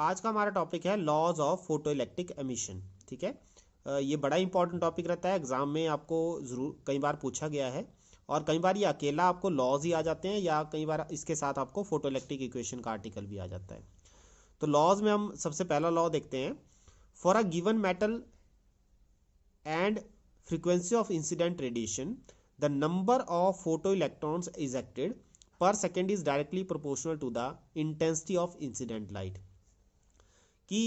आज का हमारा टॉपिक है laws of photo electric emission. ठीक है, ये बड़ा इंपॉर्टेंट टॉपिक रहता है, एग्जाम में आपको ज़रूर कई बार पूछा गया है। और कई बार ये अकेला आपको लॉज ही आ जाते हैं या कई बार इसके साथ आपको फोटो इलेक्ट्रिक इक्वेशन का आर्टिकल भी आ जाता है। तो लॉज में हम सबसे पहला लॉ देखते हैं। For a given metal and frequency of incident radiation, the number of photoelectrons ejected per second is directly proportional to the intensity of incident light। कि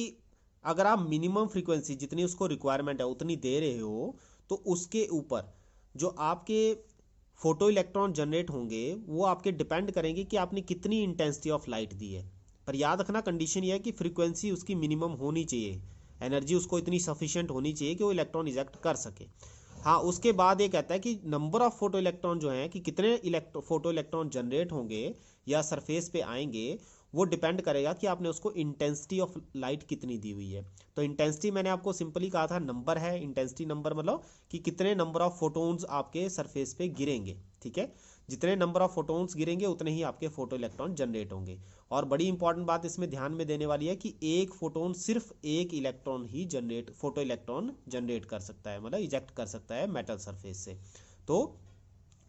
अगर आप मिनिमम फ्रीक्वेंसी जितनी उसको रिक्वायरमेंट है उतनी दे रहे हो तो उसके ऊपर जो आपके फोटो इलेक्ट्रॉन जनरेट होंगे वो आपके डिपेंड करेंगे कि आपने कितनी इंटेंसिटी ऑफ लाइट दी है। पर याद रखना कंडीशन ये है कि फ्रीक्वेंसी उसकी मिनिमम होनी चाहिए, एनर्जी उसको इतनी सफिशिएंट होनी चाहिए कि वो इलेक्ट्रॉन इजेक्ट कर सके। हाँ, उसके बाद ये कहता है कि नंबर ऑफ फोटो इलेक्ट्रॉन जो है कि कितने फोटो इलेक्ट्रॉन जनरेट होंगे या सरफेस पे आएंगे वो डिपेंड करेगा कि आपने उसको इंटेंसिटी ऑफ लाइट कितनी दी हुई है। तो इंटेंसिटी मैंने आपको सिंपली कहा था नंबर है, इंटेंसिटी नंबर मतलब कि कितने नंबर ऑफ फोटोन्स आपके सरफेस पे गिरेंगे। ठीक है, जितने नंबर ऑफ फोटोन्स गिरेंगे उतने ही आपके फोटो इलेक्ट्रॉन जनरेट होंगे। और बड़ी इंपॉर्टेंट बात इसमें ध्यान में देने वाली है कि एक फोटोन सिर्फ एक इलेक्ट्रॉन ही फोटो इलेक्ट्रॉन जनरेट कर सकता है, मतलब इजेक्ट कर सकता है मेटल सरफेस से। तो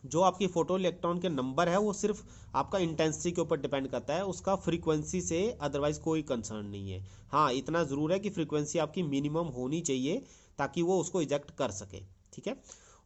जो आपकी फोटो इलेक्ट्रॉन के नंबर है वो सिर्फ आपका इंटेंसिटी के ऊपर डिपेंड करता है, उसका फ्रीक्वेंसी से अदरवाइज कोई कंसर्न नहीं है। हाँ, इतना ज़रूर है कि फ्रीक्वेंसी आपकी मिनिमम होनी चाहिए ताकि वो उसको इजेक्ट कर सके। ठीक है,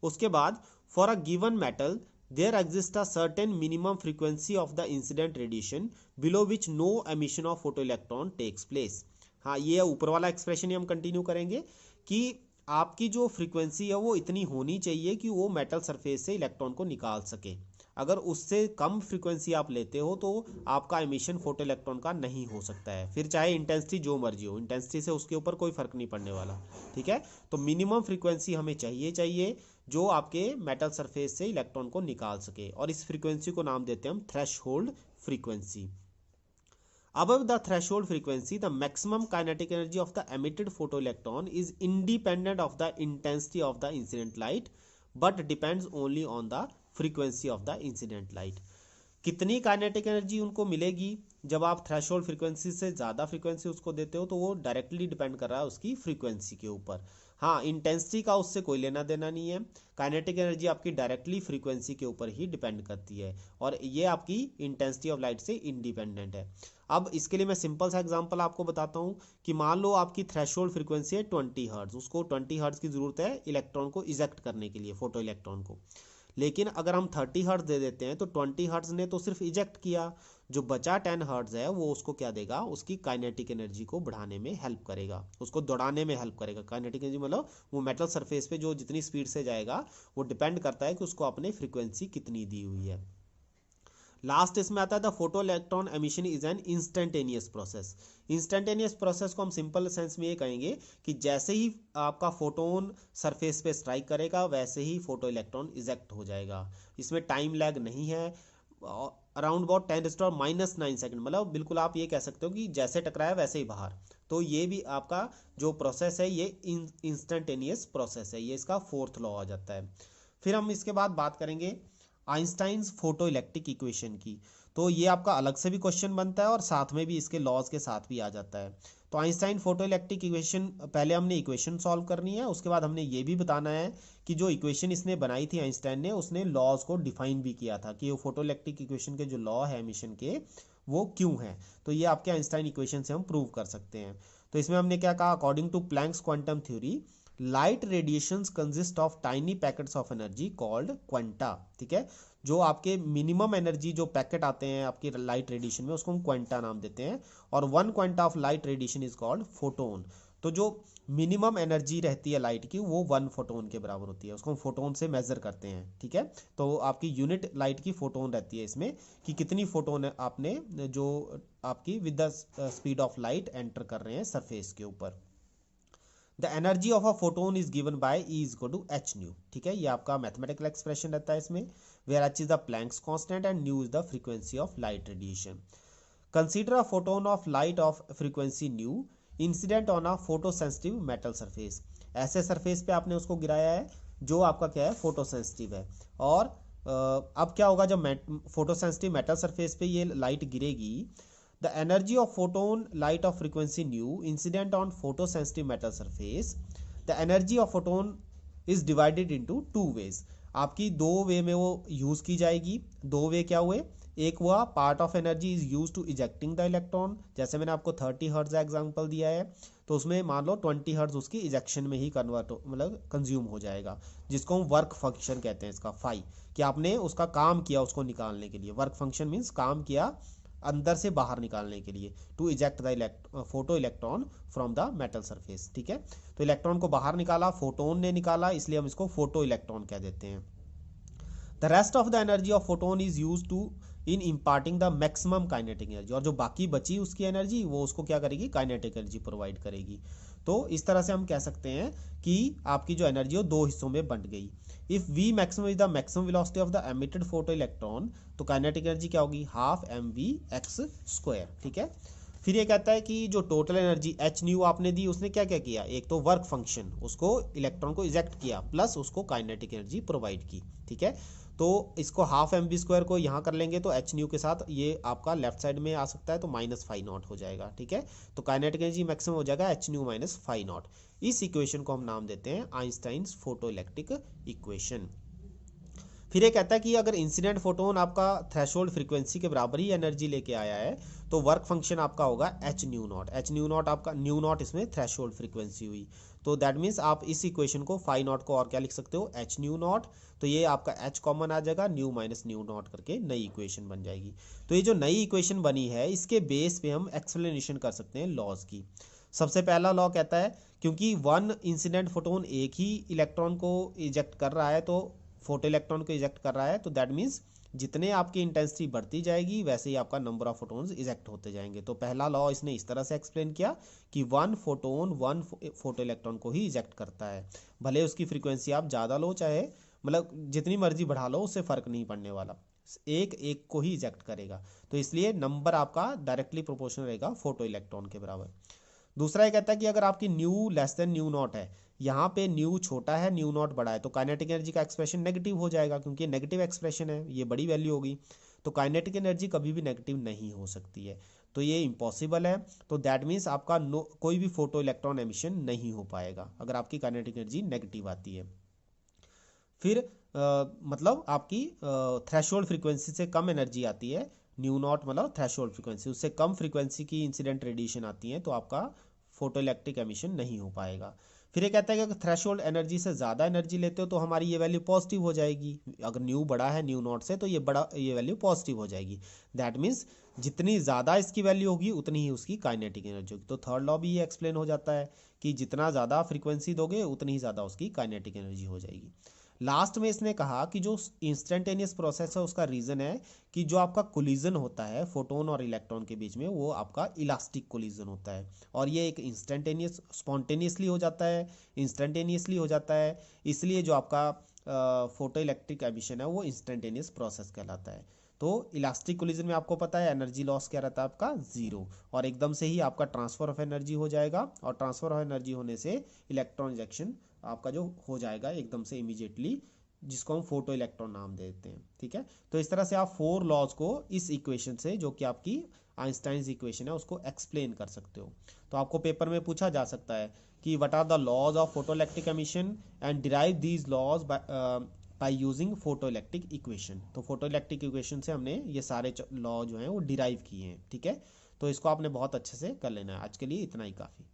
उसके बाद for a given metal there exist a certain minimum frequency of the incident radiation below which no emission of photo electron takes place. हाँ, ये ऊपर वाला एक्सप्रेशन ही हम कंटिन्यू करेंगे कि आपकी जो फ्रीक्वेंसी है वो इतनी होनी चाहिए कि वो मेटल सरफेस से इलेक्ट्रॉन को निकाल सके। अगर उससे कम फ्रीक्वेंसी आप लेते हो तो आपका एमिशन फोटो इलेक्ट्रॉन का नहीं हो सकता है, फिर चाहे इंटेंसिटी जो मर्जी हो, इंटेंसिटी से उसके ऊपर कोई फर्क नहीं पड़ने वाला। ठीक है, तो मिनिमम फ्रीक्वेंसी हमें चाहिए जो आपके मेटल सरफेस से इलेक्ट्रॉन को निकाल सके, और इस फ्रीक्वेंसी को नाम देते हैं हम threshold frequency. Above the threshold frequency, the maximum kinetic energy of the emitted photoelectron is independent of the intensity of the incident light, but depends only on the frequency of the incident light। कितनी kinetic energy उनको मिलेगी जब आप threshold frequency से ज़्यादा frequency उसको देते हो तो वो डायरेक्टली डिपेंड कर रहा है उसकी फ्रीक्वेंसी के ऊपर। हाँ, इंटेंसिटी का उससे कोई लेना देना नहीं है, काइनेटिक एनर्जी आपकी डायरेक्टली फ्रीक्वेंसी के ऊपर ही डिपेंड करती है और ये आपकी इंटेंसिटी ऑफ लाइट से इंडिपेंडेंट है। अब इसके लिए मैं सिंपल सा एग्जांपल आपको बताता हूँ कि मान लो आपकी थ्रेशोल्ड फ्रीक्वेंसी है 20 हर्ट्ज, उसको 20 हर्ट्ज की ज़रूरत है इलेक्ट्रॉन को इजेक्ट करने के लिए, फोटो इलेक्ट्रॉन को। लेकिन अगर हम 30 हर्ट्ज दे देते हैं तो 20 हर्ट्ज ने तो सिर्फ इजेक्ट किया, जो बचा 10 हर्ट्ज है वो उसको क्या देगा, उसकी काइनेटिक एनर्जी को बढ़ाने में हेल्प करेगा, उसको दौड़ाने में हेल्प करेगा। काइनेटिक एनर्जी मतलब वो मेटल सरफेस पे जो जितनी स्पीड से जाएगा वो डिपेंड करता है कि उसको अपने फ्रीक्वेंसी कितनी दी हुई है। लास्ट इसमें आता है the photo electron emission is an instantaneous process. Instantaneous process को हम सिंपल सेंस में ये कहेंगे कि जैसे ही आपका फोटोन सरफेस पे स्ट्राइक करेगा वैसे ही फोटो इलेक्ट्रॉन इजेक्ट हो जाएगा, इसमें टाइम लैग नहीं है। अराउंड अबाउट 10⁻⁹ सेकंड, मतलब बिल्कुल आप ये कह सकते हो कि जैसे टकराया वैसे ही बाहर। तो ये भी आपका जो प्रोसेस है ये इंस्टेंटेनियस प्रोसेस है, ये इसका फोर्थ लॉ आ जाता है। फिर हम इसके बाद बात करेंगे आइंस्टाइन्स फोटो इलेक्ट्रिक इक्वेशन की। तो ये आपका अलग से भी क्वेश्चन बनता है और साथ में भी इसके लॉज के साथ भी आ जाता है। तो आइंस्टाइन फोटो इलेक्ट्रिक इक्वेशन, पहले हमने इक्वेशन सॉल्व करनी है, उसके बाद हमने ये भी बताना है कि जो इक्वेशन इसने बनाई थी आइंस्टाइन ने, उसने लॉज को डिफाइन भी किया था कि वो फोटो इलेक्ट्रिक इक्वेशन के जो लॉ है एमिशन के वो क्यों है। तो ये आपके आइंस्टाइन इक्वेशन से हम प्रूव कर सकते हैं। तो इसमें हमने क्या कहा, according to Planck's quantum theory light radiations consist of tiny packets of energy called quanta. ठीक है, जो आपके मिनिमम एनर्जी जो पैकेट आते हैं आपकी लाइट रेडिएशन में उसको हम क्वांटा नाम देते हैं, और 1 quanta of light radiation is called photon. तो जो मिनिमम एनर्जी रहती है लाइट की वो 1 फोटोन के बराबर होती है, उसको हम फोटोन से मेजर करते हैं। ठीक है, तो आपकी यूनिट लाइट की फोटोन रहती है इसमें कि कितनी फोटोन आपने जो आपकी with the speed of light enter कर रहे हैं सरफेस के ऊपर। The energy of a photon is given by E is equal to H nu. ठीक है, ये आपका मैथमेटिकल एक्सप्रेशन रहता है इसमें, where H is the Planck's constant and nu is the frequency of light radiation. Consider a photon of light of frequency nu incident on a photo sensitive metal surface. ऐसे surface पे आपने उसको गिराया है जो आपका क्या है, फोटो सेंसिटिव है। और अब क्या होगा, जब फोटो सेंसिटिव मेटल सरफेस पे ये लाइट गिरेगी the energy of photon light of frequency nu incident on photo sensitive metal surface, the energy of photon is divided into two ways. आपकी दो वे में वो यूज की जाएगी। दो वे क्या हुए, एक हुआ part of energy is use to ejecting the electron, जैसे मैंने आपको 30 हर्ट्ज एग्जांपल दिया है, तो उसमें मान लो 20 हर्ट्ज उसकी इजेक्शन में ही कन्वर्ट मतलब कंज्यूम हो जाएगा, जिसको हम वर्क फंक्शन कहते हैं इसका फाई, कि आपने उसका काम किया उसको निकालने के लिए। वर्क फंक्शन मीन्स काम किया अंदर से बाहर निकालने के लिए, to eject the photo electron from the metal surface. ठीक है, तो इलेक्ट्रॉन को बाहर निकाला, फोटोन ने निकाला, इसलिए हम इसको फोटो इलेक्ट्रॉन कह देते हैं। The rest of the energy of photon is use to in imparting the maximum kinetic energy, और जो बाकी बची उसकी एनर्जी वो उसको क्या करेगी, काइनेटिक एनर्जी प्रोवाइड करेगी। तो इस तरह से हम कह सकते हैं कि आपकी जो एनर्जी हो दो हिस्सों में बंट गई। If we maximum is the maximum velocity of the emitted photo electron, तो काइनेटिक एनर्जी क्या होगी, हाफ mv(x²). ठीक है, फिर ये कहता है कि जो टोटल एनर्जी एच न्यू आपने दी, उसने क्या क्या किया, एक तो वर्क फंक्शन, उसको इलेक्ट्रॉन को इजेक्ट किया, प्लस उसको काइनेटिक एनर्जी प्रोवाइड की। ठीक है, तो इसको हाफ mv² को यहाँ कर लेंगे तो एच न्यू के साथ ये आपका लेफ्ट साइड में आ सकता है, तो -φ0 हो जाएगा। ठीक है, तो काइनेटिक एनर्जी मैक्सिमम हो जाएगा एच न्यू -φ0। इस इक्वेशन को हम नाम देते हैं आइंस्टाइन्स फोटो इलेक्ट्रिक इक्वेशन। फिर ये कहता है कि अगर इंसिडेंट फोटोन आपका थ्रेशोल्ड फ्रीक्वेंसी के बराबर ही एनर्जी लेके आया है, तो वर्क फंक्शन आपका होगा H new not. H new not आपका न्यू नॉट इसमें थ्रेशोल्ड फ्रीक्वेंसी हुई, तो दैट मीन्स आप इस इक्वेशन को फाई नॉट को और क्या लिख सकते हो, एच न्यू नॉट। तो ये आपका एच कॉमन आ जाएगा, न्यू माइनस न्यू नॉट करके नई इक्वेशन बन जाएगी। तो ये जो नई इक्वेशन बनी है, इसके बेस पे हम एक्सप्लेनेशन कर सकते हैं लॉज की। सबसे पहला लॉ कहता है क्योंकि वन इंसिडेंट फोटोन एक ही इलेक्ट्रॉन को इजेक्ट कर रहा है, तो फोटो इलेक्ट्रॉन को इजेक्ट कर रहा है, तो दैट मीन्स जितने आपकी इंटेंसिटी बढ़ती जाएगी वैसे ही आपका नंबर ऑफ फोटोन्स इजेक्ट होते जाएंगे। तो पहला लॉ इसने इस तरह से एक्सप्लेन किया कि one photon one photo electron को ही इजेक्ट करता है, भले उसकी फ्रीक्वेंसी आप ज़्यादा लो, चाहे मतलब जितनी मर्जी बढ़ा लो, उससे फर्क नहीं पड़ने वाला, एक एक को ही इजेक्ट करेगा। तो इसलिए नंबर आपका डायरेक्टली प्रोपोर्शनल रहेगा फोटो इलेक्ट्रॉन के बराबर। दूसरा ये कहता है कि अगर आपकी new less than new not है, यहाँ पे न्यू छोटा है न्यू नॉट बड़ा है, तो काइनेटिक एनर्जी का एक्सप्रेशन नेगेटिव हो जाएगा, क्योंकि नेगेटिव एक्सप्रेशन है, ये बड़ी वैल्यू होगी। तो काइनेटिक एनर्जी कभी भी नेगेटिव नहीं हो सकती है, तो ये इम्पॉसिबल है। तो दैट मीन्स आपका कोई भी फोटो इलेक्ट्रॉन एमिशन नहीं हो पाएगा अगर आपकी काइनेटिक एनर्जी नेगेटिव आती है। फिर मतलब आपकी थ्रेशोल्ड फ्रीक्वेंसी से कम एनर्जी आती है, न्यू नॉट मतलब थ्रेशोल्ड फ्रीक्वेंसी, उससे कम फ्रीक्वेंसी की इंसिडेंट रेडिएशन आती है, तो आपका फोटो इलेक्ट्रिक एमिशन नहीं हो पाएगा। फिर ये कहता है कि अगर थ्रेशोल्ड एनर्जी से ज़्यादा एनर्जी लेते हो तो हमारी ये वैल्यू पॉजिटिव हो जाएगी। अगर न्यू बड़ा है न्यू नॉट से, तो ये वैल्यू पॉजिटिव हो जाएगी। दैट मीन्स जितनी ज़्यादा इसकी वैल्यू होगी उतनी ही उसकी काइनेटिक एनर्जी होगी। तो थर्ड लॉ भी ये एक्सप्लेन हो जाता है कि जितना ज़्यादा फ्रीक्वेंसी दोगे उतनी ही ज़्यादा उसकी काइनेटिक एनर्जी हो जाएगी। लास्ट में इसने कहा कि जो इंस्टेंटेनियस प्रोसेस है उसका रीज़न है कि जो आपका कोलिजन होता है फोटोन और इलेक्ट्रॉन के बीच में, वो आपका इलास्टिक कोलिजन होता है, और ये एक इंस्टेंटेनियस स्पॉन्टेनियसली हो जाता है, इंस्टेंटेनियसली हो जाता है। इसलिए जो आपका फोटो इलेक्ट्रिक एमिशन है वो इंस्टेंटेनियस प्रोसेस कहलाता है। तो इलास्टिक कोलिजन में आपको पता है एनर्जी लॉस क्या रहता है आपका, जीरो, और एकदम से ही आपका ट्रांसफर ऑफ एनर्जी हो जाएगा, और ट्रांसफर ऑफ एनर्जी होने से इलेक्ट्रॉन इजेक्शन आपका जो हो जाएगा एकदम से इमीडिएटली, जिसको हम फोटो इलेक्ट्रॉन नाम देते हैं। ठीक है, तो इस तरह से आप 4 लॉज को इस इक्वेशन से, जो कि आपकी आइंस्टाइन्स इक्वेशन है, उसको एक्सप्लेन कर सकते हो। तो आपको पेपर में पूछा जा सकता है कि what are the laws of photo electric emission and derive these laws by using photo electric equation. तो फोटो इलेक्ट्रिक इक्वेशन से हमने ये सारे लॉ जो हैं वो डिराइव किए हैं। ठीक है, तो इसको आपने बहुत अच्छे से कर लेना है। आज के लिए इतना ही काफ़ी।